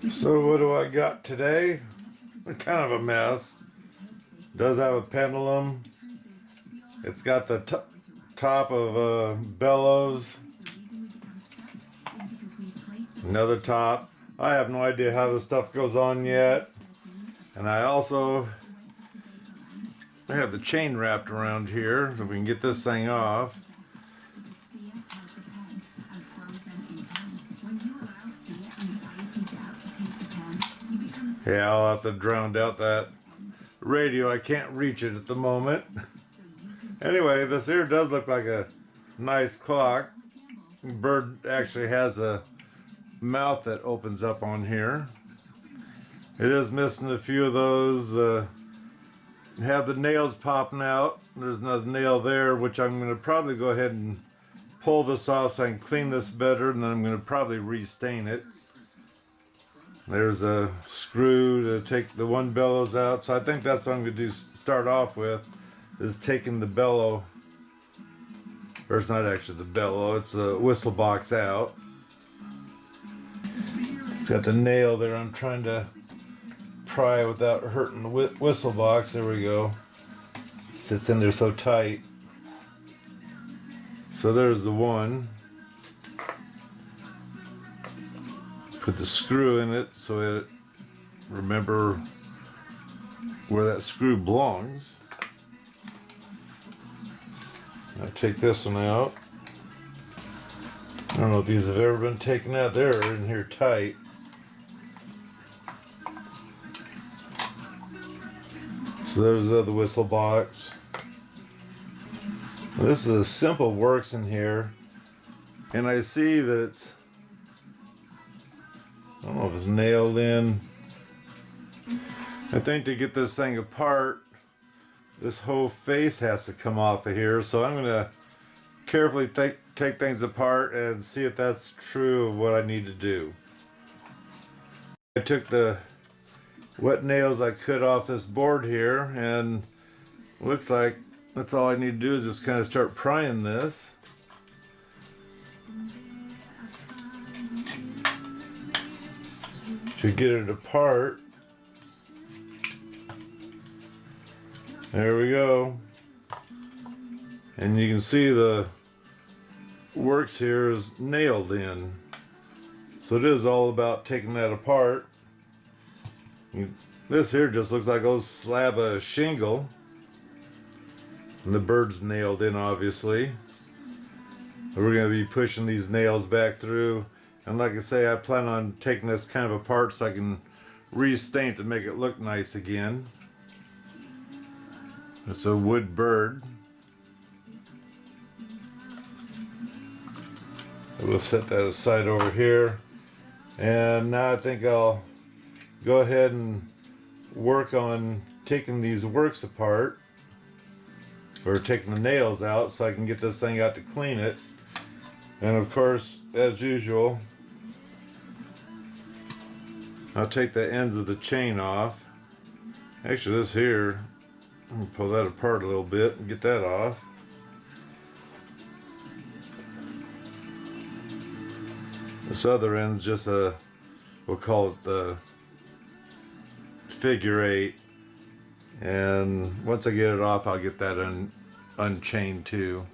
So what do I got today? Kind of a mess. Does have a pendulum. It's got the top of bellows. Another top. I have no idea how this stuff goes on yet. And I also have the chain wrapped around here. If we can get this thing off. Yeah, I'll have to drown out that radio. I can't reach it at the moment. Anyway, this here does look like a nice clock. Bird actually has a mouth that opens up on here. It is missing a few of those. Have the nails popping out. There's another nail there, which I'm going to probably go ahead and pull this off so I can clean this better, and then I'm going to probably restain it. There's a screw to take the one bellows out. So I think that's what I'm going to do. Start off with is taking the bellow, or it's not actually the bellow, it's a whistle box out. It's got the nail there. I'm trying to pry without hurting the whistle box. There we go. Sits in there so tight. So there's the one. Put the screw in it so it remember where that screw belongs. I'll take this one out. I don't know if these have ever been taken out. They're in here tight. So there's the other whistle box. This is a simple works in here, and I see that it's, I don't know if it's nailed in. I think to get this thing apart, this whole face has to come off of here. So I'm going to carefully take things apart and see if that's true of what I need to do. I took the wet nails I cut off this board here, and looks like that's all I need to do is just kind of start prying this. To get it apart. There we go. And you can see the works here is nailed in. So it is all about taking that apart. This here just looks like a old slab of shingle. And the bird's nailed in, obviously. We're going to be pushing these nails back through. And like I say, I plan on taking this kind of apart so I can restain it to make it look nice again. It's a wood bird. We'll set that aside over here. And now I think I'll go ahead and work on taking these works apart. Or taking the nails out so I can get this thing out to clean it. And of course, as usual, I'll take the ends of the chain off. Actually, this here, I'm going to pull that apart a little bit and get that off. This other end's just a, we'll call it the figure 8. And once I get it off, I'll get that unchained too.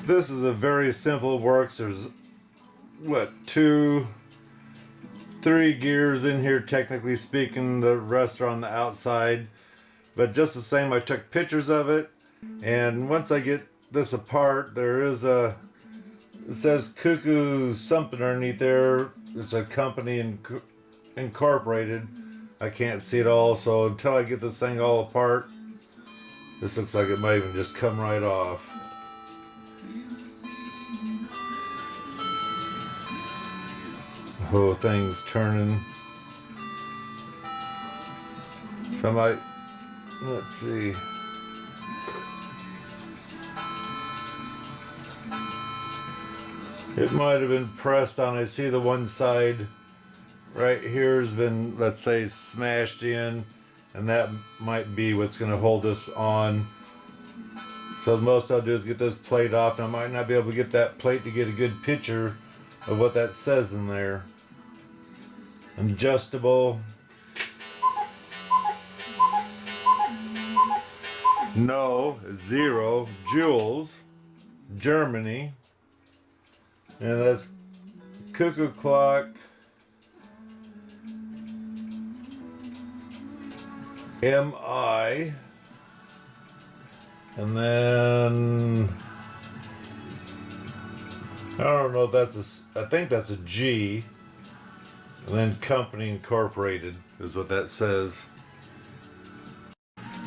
This is a very simple works. There's, what, 2, 3 gears in here, technically speaking. The rest are on the outside. But just the same, I took pictures of it. And once I get this apart, there is a, it says Cuckoo something underneath there. It's a company incorporated. I can't see it all, so until I get this thing all apart, this looks like it might even just come right off. The whole thing's turning. So I might, let's see. It might have been pressed on. I see the one side right here has been, let's say, smashed in, and that might be what's going to hold this on. So the most I'll do is get this plate off, and I might not be able to get that plate to get a good picture of what that says in there. adjustable. No, 0, Jewels, Germany. And that's Cuckoo Clock, MI. And then I don't know if that's I think that's a G. And then Company Incorporated is what that says.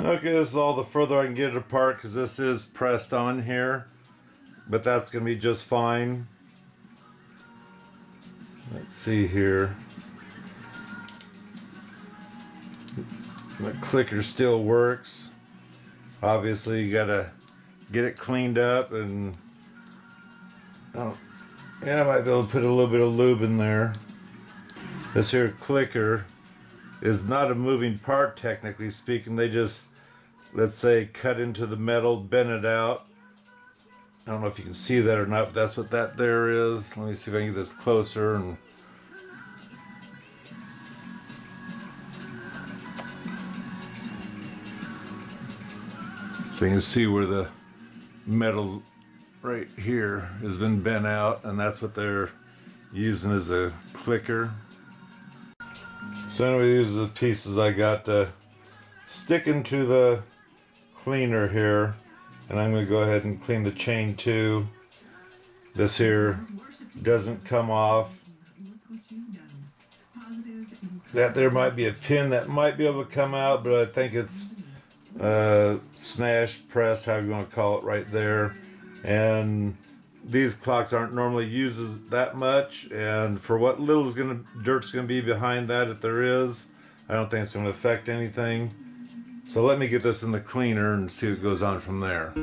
Okay, this is all the further I can get it apart because this is pressed on here. But that's going to be just fine. Let's see here. The clicker still works. Obviously, you got to get it cleaned up and... Oh, yeah, I might be able to put a little bit of lube in there. This here clicker is not a moving part, technically speaking. They just, let's say, cut into the metal, bend it out. I don't know if you can see that or not, but that's what that there is. Let me see if I can get this closer. And so you can see where the metal right here has been bent out, and that's what they're using as a clicker. So anyway, these are the pieces I got to stick into the cleaner here, and I'm going to go ahead and clean the chain too. This here doesn't come off. That there might be a pin that might be able to come out, but I think it's smash, press, however you want to call it, right there. And these clocks aren't normally used as that much, and for what little dirt's gonna be behind that, if there is, I don't think it's gonna affect anything. So let me get this in the cleaner and see what goes on from there.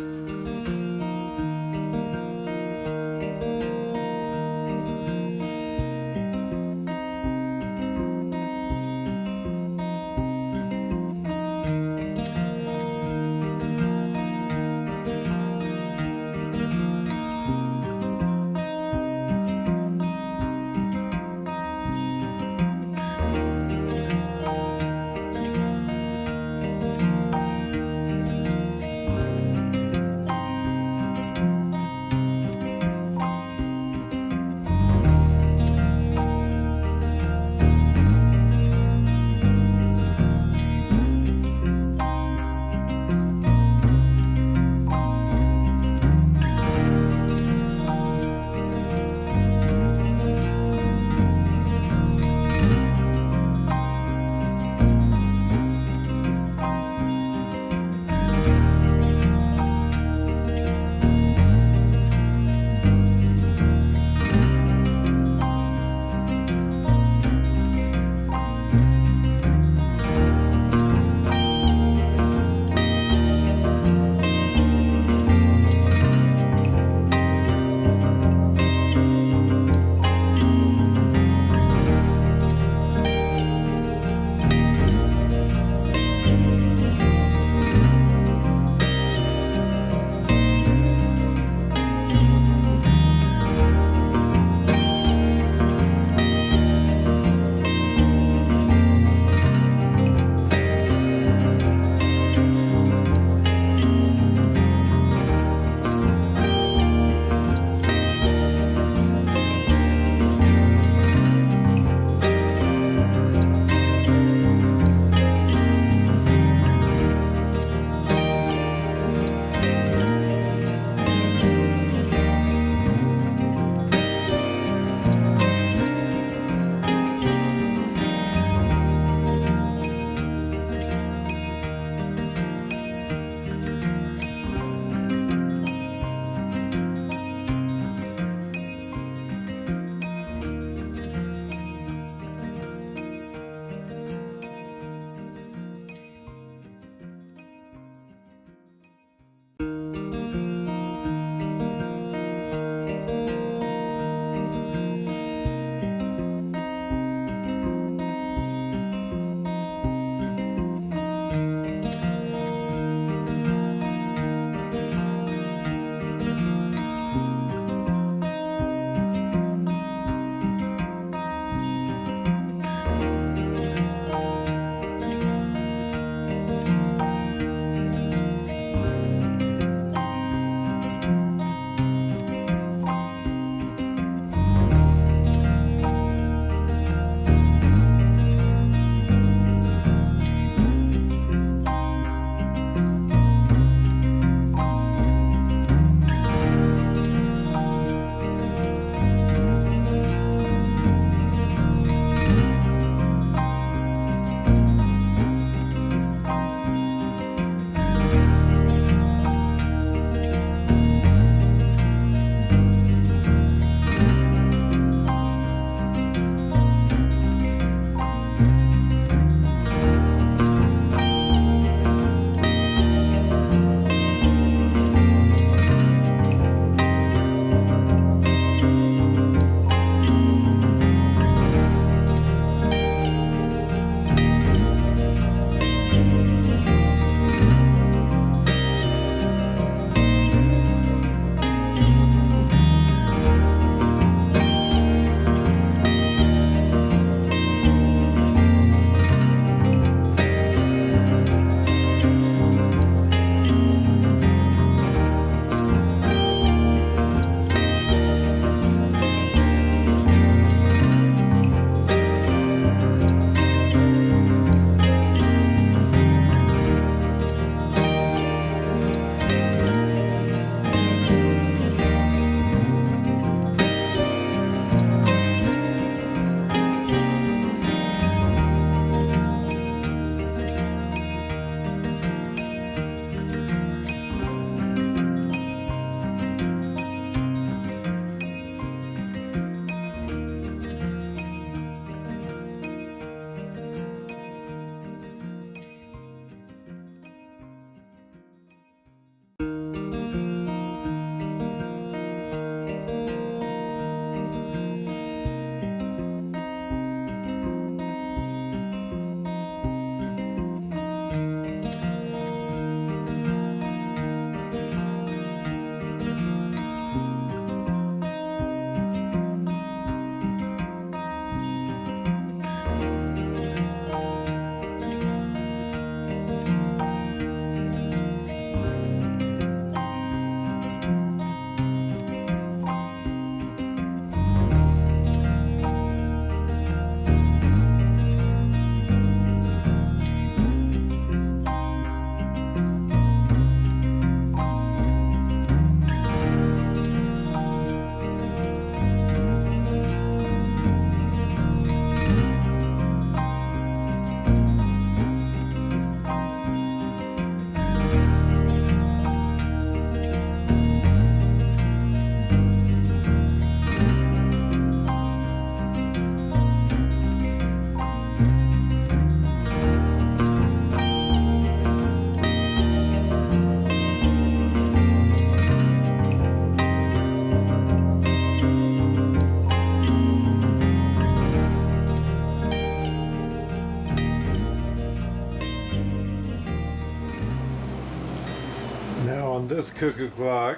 Now on this cuckoo clock,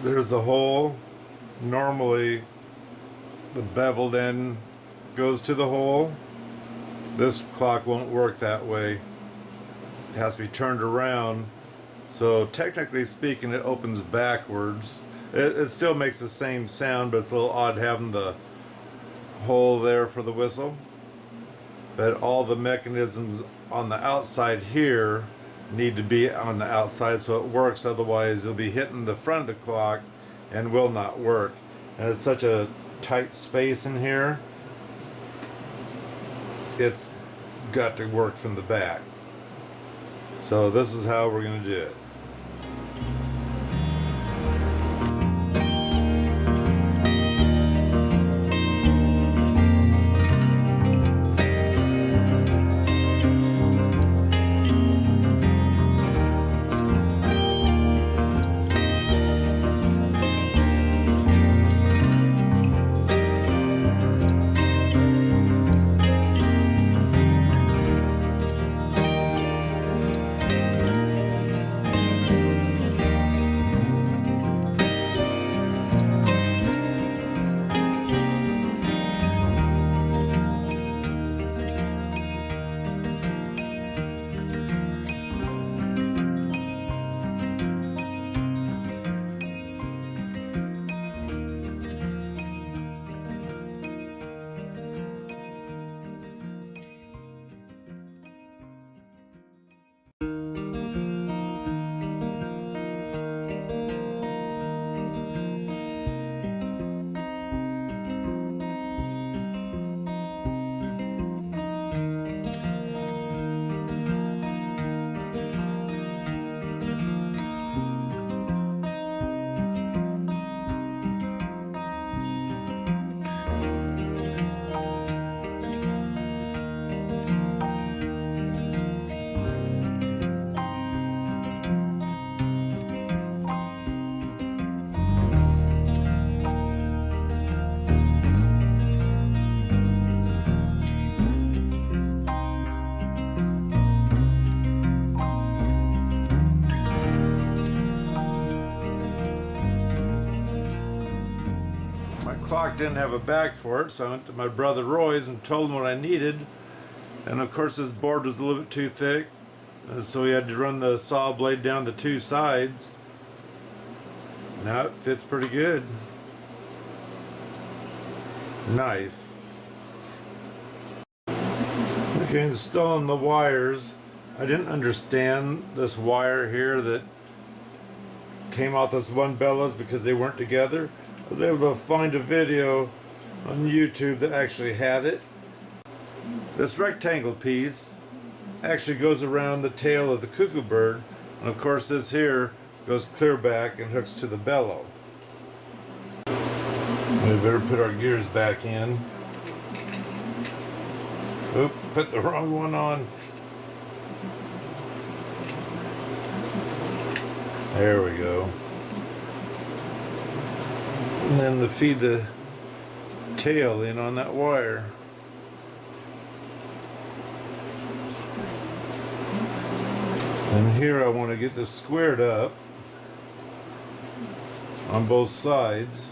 there's the hole. Normally the beveled end goes to the hole. This clock won't work that way. It has to be turned around. So technically speaking, it opens backwards. It still makes the same sound, but it's a little odd having the hole there for the whistle. But all the mechanisms on the outside here need to be on the outside so it works, otherwise you'll be hitting the front of the clock and will not work. And it's such a tight space in here, it's got to work from the back. So this is how we're going to do it. Clock didn't have a back for it, so I went to my brother Roy's and told him what I needed, and of course this board was a little bit too thick, so we had to run the saw blade down the two sides. Now it fits pretty good. Nice. Okay, installing the wires. I didn't understand this wire here that came out this one bellows because they weren't together. I was able to find a video on YouTube that actually had it. This rectangle piece actually goes around the tail of the cuckoo bird, and of course this here goes clear back and hooks to the bellow. We better put our gears back in. Oop, put the wrong one on. There we go. And then to feed the tail in on that wire. And here I want to get this squared up on both sides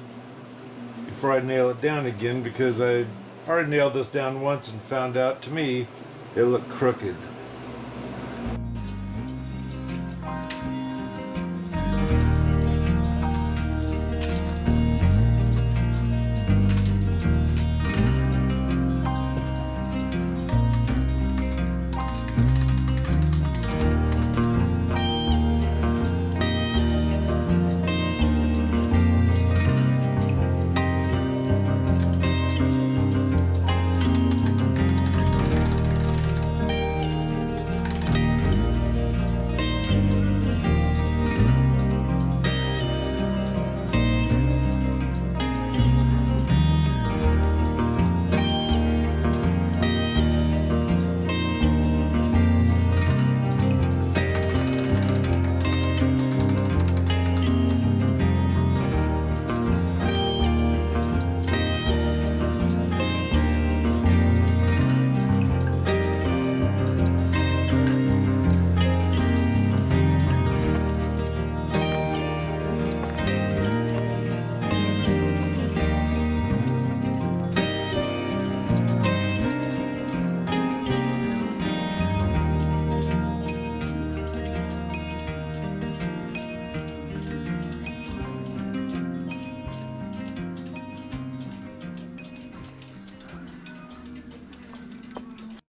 before I nail it down again, because I already nailed this down once and found out, to me, it looked crooked.